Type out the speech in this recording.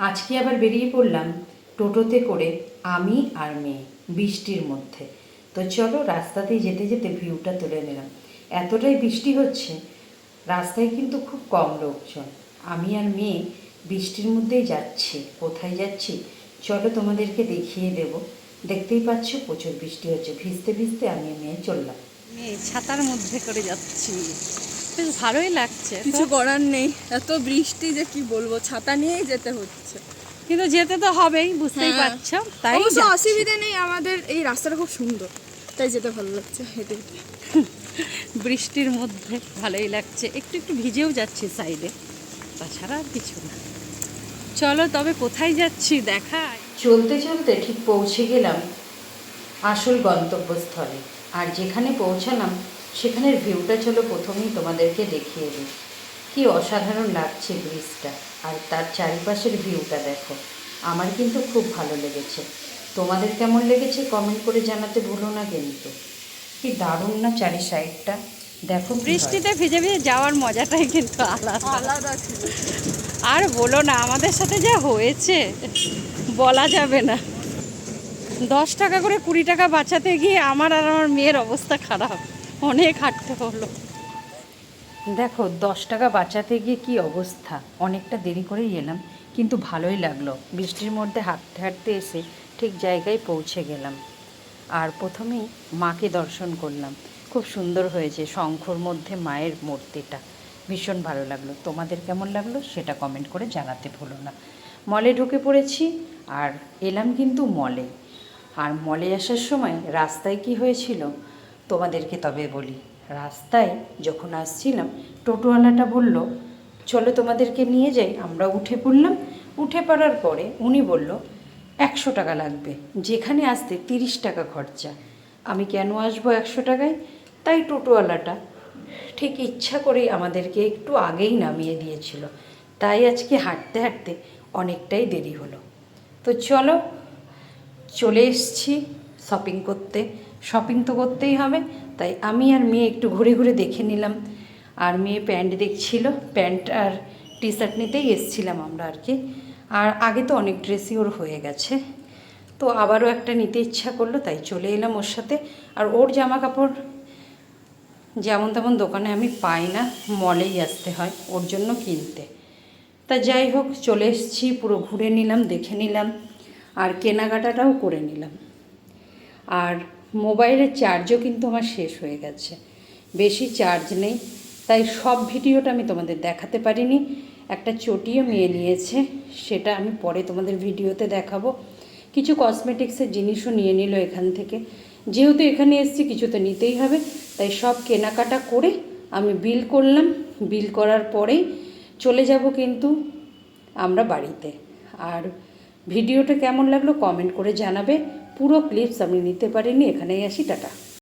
আজকে আবার বেরিয়ে পড়লাম টোটোতে করে আমি আর মেয়ে বৃষ্টির মধ্যে। তো চলো রাস্তাতেই যেতে যেতে ভিউটা তুলে নিলাম। এতটাই বৃষ্টি হচ্ছে, রাস্তায় কিন্তু খুব কম লোকজন। আমি আর মেয়ে বৃষ্টির মধ্যেই যাচ্ছি। কোথায় যাচ্ছি চলো তোমাদেরকে দেখিয়ে দেব। দেখতেই পাচ্ছ প্রচুর বৃষ্টি হচ্ছে, ভিজতে ভিজতে আমি মেয়ে চললাম। মেয়ে ছাতার মধ্যে করে যাচ্ছি, বেশ ভালোই লাগছে। কিছু করার নেই, এত বৃষ্টি যে কি বলবো, ছাতা নিয়েই যেতে হচ্ছে। কিন্তু যেতে তো হবেই, বুঝতেই হ্যাঁ। পারছো। তাই অবশ্য যাচ্ছি। অসুবিধা নেই, আমাদের এই রাস্তাটা খুব সুন্দর, তাই যেতে ভালো লাগছে হেঁটে হেঁটে। বৃষ্টির মধ্যে ভালোই লাগছে, একটু একটু ভিজেও যাচ্ছি সাইডে, তাছাড়া আর কিছু না। চলো তবে কোথায় যাচ্ছি দেখাই। চলতে চলতে ঠিক পৌঁছে গেলাম আসল গন্তব্যস্থলে। আর যেখানে পৌঁছালাম সেখানের ভিউটা চলো প্রথমেই তোমাদেরকে দেখিয়ে দিই। কী অসাধারণ লাগছে ব্রিজটা, আর তার চারিপাশের ভিউটা দেখো। আমার কিন্তু খুব ভালো লেগেছে। তোমাদের কেমন লেগেছে কমেন্ট করে জানাতে ভুলো না কিন্তু। কি দারুণ না চারি সাইডটা, দেখো কি হয়। বৃষ্টিতে ভিজে ভিজে যাওয়ার মজাটাই কিন্তু আলাদা। আলাদা ছিল। আর বলো না, আমাদের সাথে যা হয়েছে বলা যাবে না। 10 টাকা করে 20 টাকা বাঁচাতে গিয়ে আমার আর আমার মেয়ের অবস্থা খারাপ, অনেক হাঁটতে হলো। দেখো 10 টাকা বাঁচাতে গিয়ে কি অবস্থা। অনেকটা দেরি করেই এলাম, কিন্তু ভালোই লাগলো। বৃষ্টির মধ্যে হাঁটতে হাঁটতে এসে ঠিক জায়গায় পৌঁছে গেলাম। আর প্রথমেই মাকে দর্শন করলাম। খুব সুন্দর হয়েছে, শঙ্খর মধ্যে মায়ের মূর্তিটা ভীষণ ভালো লাগলো। তোমাদের কেমন লাগলো সেটা কমেন্ট করে জানাতে ভুলো না। মলে ঢুকে পড়েছি আর এলাম কিন্তু মলে। আর মলে আসার সময় রাস্তায় কি হয়েছিল তোমাদেরকে তবে বলি। রাস্তায় যখন আসছিলাম টোটোওয়ালাটা বলল চলো তোমাদেরকে নিয়ে যাই। আমরা উঠে পড়লাম। উঠে পড়ার পরে উনি বলল 100 টাকা লাগবে, যেখানে আসতে 30 টাকা খরচা। আমি কেন আসবো 100 টাকায়? তাই টোটোওয়ালাটা ঠিক ইচ্ছা করেই আমাদেরকে একটু আগেই নামিয়ে দিয়েছিল। তাই আজকে হাঁটতে হাঁটতে অনেকটাই দেরি হলো। তো চলো চলে এসেছি শপিং করতে। শপিং তো করতেই হবে, তাই আমি আর মেয়ে একটু ঘুরে ঘুরে দেখে নিলাম। আর মেয়ে প্যান্ট দেখছিল, প্যান্ট আর টি শার্ট নিতেই এসেছিলাম আমরা আর কি। আর আগে তো অনেক ড্রেসই ওর হয়ে গেছে, তো আবারও একটা নিতে ইচ্ছা করলো, তাই চলে এলাম ওর সাথে। আর ওর জামা কাপড় যেমন তেমন দোকানে আমি পাই না, মলেই আসতে হয় ওর জন্য কিনতে। তা যাই হোক চলে এসেছি, পুরো ঘুরে নিলাম, দেখে নিলাম, আর কেনাকাটাটাও করে নিলাম। আর মোবাইলের চার্জও কিন্তু আমার শেষ হয়ে গেছে, বেশি চার্জ নেই, তাই সব ভিডিওটা আমি তোমাদের দেখাতে পারিনি। একটা চটিও মেয়ে নিয়েছে, সেটা আমি পরে তোমাদের ভিডিওতে দেখাবো। কিছু কসমেটিক্সের জিনিসও নিয়ে নিল এখান থেকে। যেহেতু এখানে এসেছি কিছু তো নিতেই হবে, তাই সব কেনাকাটা করে আমি বিল করলাম। বিল করার পরেই চলে যাব কিন্তু আমরা বাড়িতে। আর ভিডিওটা কেমন লাগলো কমেন্ট করে জানাবে। পুরো ক্লিপস আমি নিতে পারিনি, এখানেই আসি, টাটা।